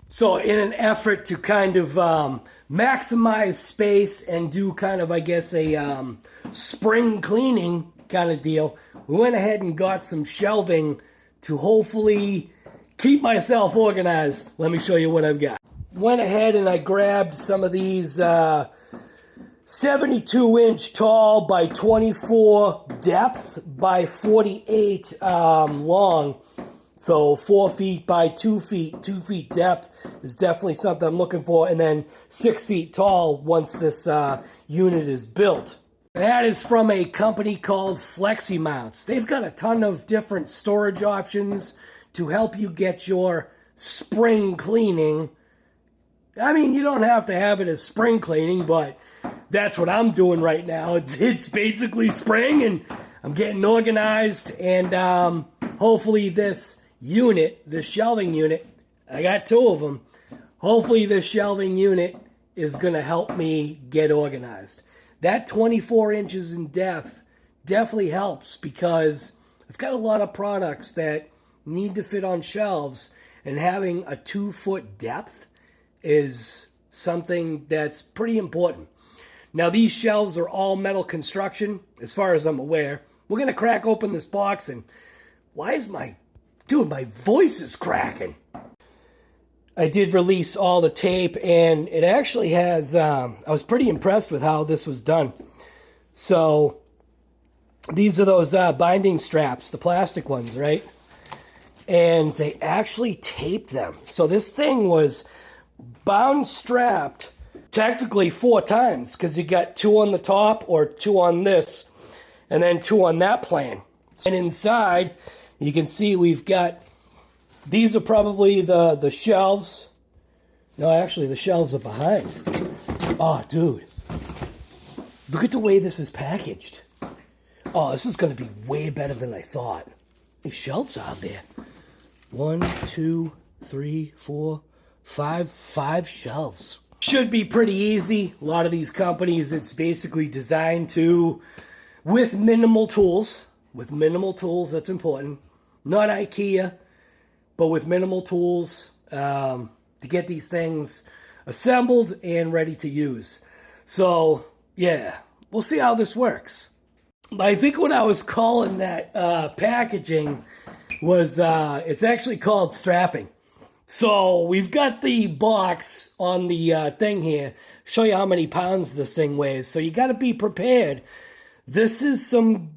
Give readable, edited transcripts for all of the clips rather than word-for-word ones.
So in an effort to kind of maximize space and do kind of, I guess, a spring cleaning kind of deal, we went ahead and got some shelving to hopefully keep myself organized. Let me show you what I've got. Went ahead and I grabbed some of these 72-inch tall by 24 depth by 48 long. So 4 feet by 2 feet, 2 feet depth is definitely something I'm looking for. And then 6 feet tall once this unit is built. That is from a company called FLEXIMOUNTS. They've got a ton of different storage options to help you get your spring cleaning. I mean, you don't have to have it as spring cleaning, but that's what I'm doing right now. It's basically spring, and I'm getting organized, and hopefully this unit, this shelving unit, I got 2 of them. Hopefully this shelving unit is going to help me get organized. That 24 inches in depth definitely helps because I've got a lot of products that need to fit on shelves, and having a 2-foot depth is something that's pretty important. Now, these shelves are all metal construction, as far as I'm aware. We're going to crack open this box, and why is my voice is cracking. I did release all the tape, and it actually has, I was pretty impressed with how this was done. So, these are those binding straps, the plastic ones, right? And they actually taped them. So this thing was bound strapped technically 4 times, because you got 2 on the top or 2 on this, and then 2 on that plane. And inside, you can see we've got, these are probably the shelves. No, actually the shelves are behind. Oh, dude. Look at the way this is packaged. Oh, this is going to be way better than I thought. These shelves out there. 1, 2, 3, 4, 5 shelves. Should be pretty easy. A lot of these companies, it's basically designed to, with minimal tools. With minimal tools, that's important. Not IKEA, but with minimal tools to get these things assembled and ready to use. So, yeah, we'll see how this works. I think what I was calling that packaging was, it's actually called strapping. So we've got the box on the thing here. Show you how many pounds this thing weighs. So you got to be prepared. This is some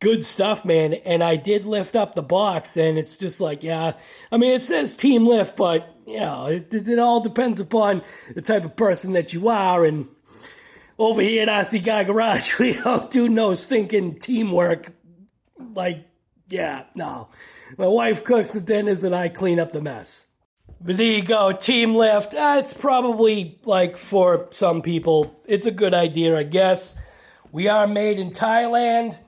good stuff, man. And I did lift up the box, and it's just like, yeah. I mean, it says team lift, but, you know, it all depends upon the type of person that you are. And over here at RC Guy Garage, we don't do no stinking teamwork. Like, yeah, no. My wife cooks the dinners, and I clean up the mess. But there you go, team lift. It's probably, like, for some people, it's a good idea, I guess. We are made in Thailand.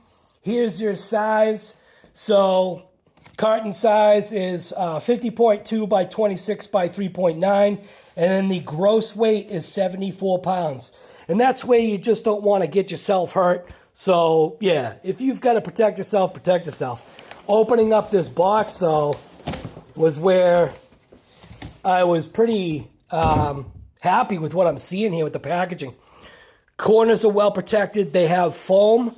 Here's your size. So, carton size is 50.2 by 26 by 3.9. And then the gross weight is 74 pounds. And that's where you just don't want to get yourself hurt. So, yeah, if you've got to protect yourself, protect yourself. Opening up this box, though, was where I was pretty happy with what I'm seeing here with the packaging. Corners are well protected. They have foam.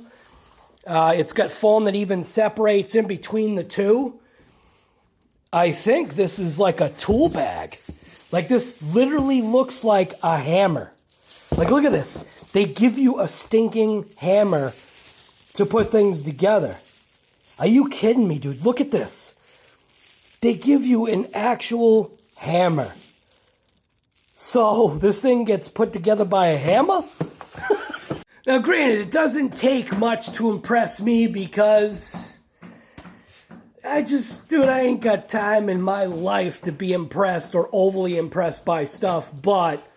It's got foam that even separates in between the two. I think this is like a tool bag. Like, this literally looks like a hammer. Like, look at this. They give you a stinking hammer to put things together. Are you kidding me, dude? Look at this. They give you an actual hammer. So this thing gets put together by a hammer? Now, granted, it doesn't take much to impress me because I ain't got time in my life to be impressed or overly impressed by stuff, but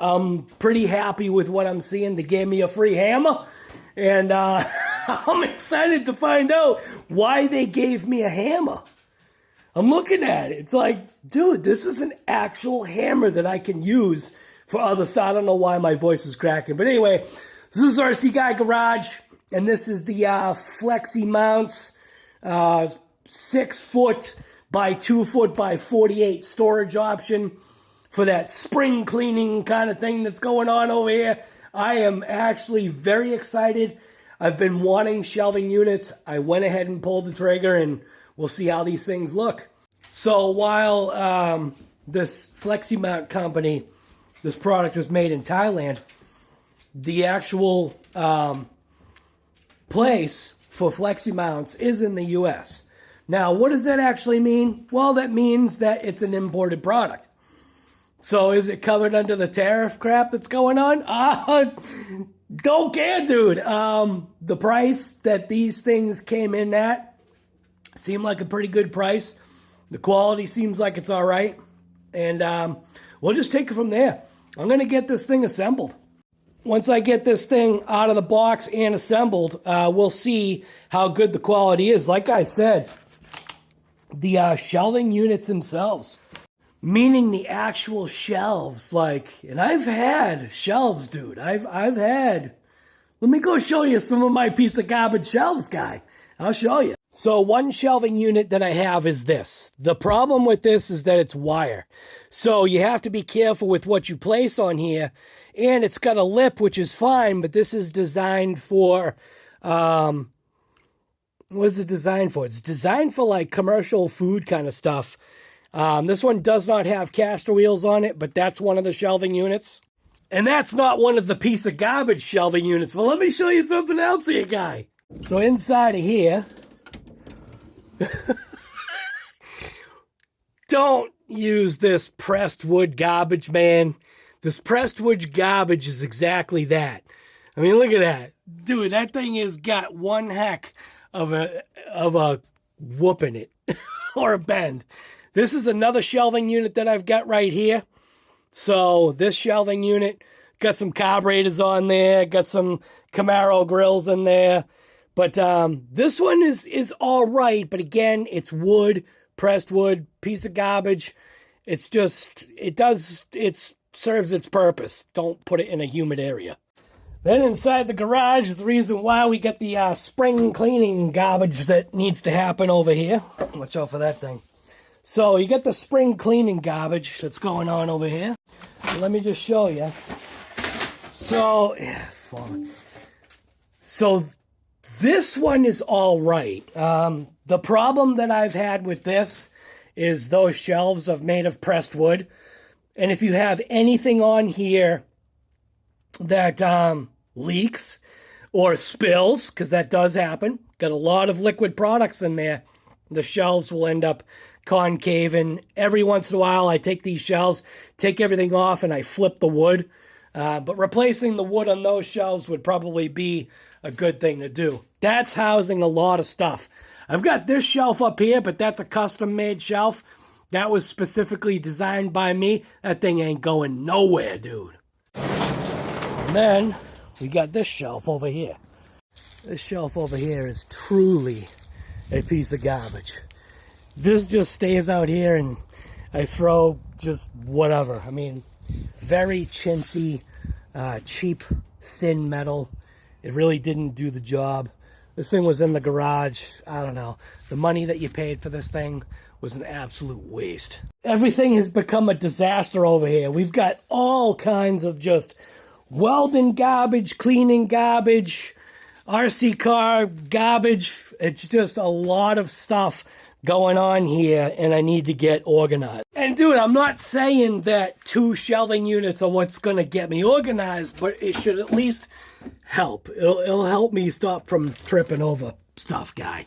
I'm pretty happy with what I'm seeing. They gave me a free hammer, and I'm excited to find out why they gave me a hammer. I'm looking at it. It's like, dude, this is an actual hammer that I can use for other stuff. I don't know why my voice is cracking. But anyway, this is RC Guy Garage, and this is the FLEXIMOUNTS 6-foot by 2 foot by 48 storage option for that spring cleaning kind of thing that's going on over here. I am actually very excited. I've been wanting shelving units. I went ahead and pulled the trigger, and we'll see how these things look. So while this FLEXIMOUNT company, this product is made in Thailand, the actual place for FLEXIMOUNTs is in the US. Now, what does that actually mean? Well, that means that it's an imported product. So is it covered under the tariff crap that's going on? Don't care, dude. The price that these things came in at seemed like a pretty good price. The quality seems like it's all right. And we'll just take it from there. I'm going to get this thing assembled. Once I get this thing out of the box and assembled, we'll see how good the quality is. Like I said, the shelving units themselves, meaning the actual shelves, and I've had shelves, dude. I've had, let me go show you some of my piece of garbage shelves, guy. I'll show you. So one shelving unit that I have is this. The problem with this is that it's wire. So you have to be careful with what you place on here. And it's got a lip, which is fine, but this is designed for, what is it designed for? It's designed for like commercial food kind of stuff. This one does not have caster wheels on it, but that's one of the shelving units. And that's not one of the piece of garbage shelving units. But let me show you something else here, guy. So inside of here, don't use this pressed wood garbage, man. This pressed wood garbage is exactly that. I mean, look at that. Dude, that thing has got one heck of a whoop in it or a bend. This is another shelving unit that I've got right here. So this shelving unit got some carburetors on there, got some Camaro grills in there. But this one is all right. But again, it's wood, pressed wood, piece of garbage. It's just, it serves its purpose. Don't put it in a humid area. Then inside the garage is the reason why we get the spring cleaning garbage that needs to happen over here. Watch out for that thing. So you get the spring cleaning garbage that's going on over here. Let me just show you. So, So this one is all right. The problem that I've had with this is those shelves are made of pressed wood. And if you have anything on here that leaks or spills, because that does happen, got a lot of liquid products in there, the shelves will end up concaving. Every once in a while, I take these shelves, take everything off, and I flip the wood. But replacing the wood on those shelves would probably be a good thing to do. That's housing a lot of stuff. I've got this shelf up here, but that's a custom-made shelf. That was specifically designed by me. That thing ain't going nowhere, dude. And then we got this shelf over here. This shelf over here is truly a piece of garbage. This just stays out here and I throw just whatever. I mean, very chintzy, cheap, thin metal. It really didn't do the job. This thing was in the garage. I don't know. The money that you paid for this thing was an absolute waste. Everything has become a disaster over here. We've got all kinds of just welding garbage, cleaning garbage, RC car garbage. It's just a lot of stuff going on here, and I need to get organized. And dude, I'm not saying that 2 shelving units are what's going to get me organized, but it should at least help. It'll help me stop from tripping over stuff, guy.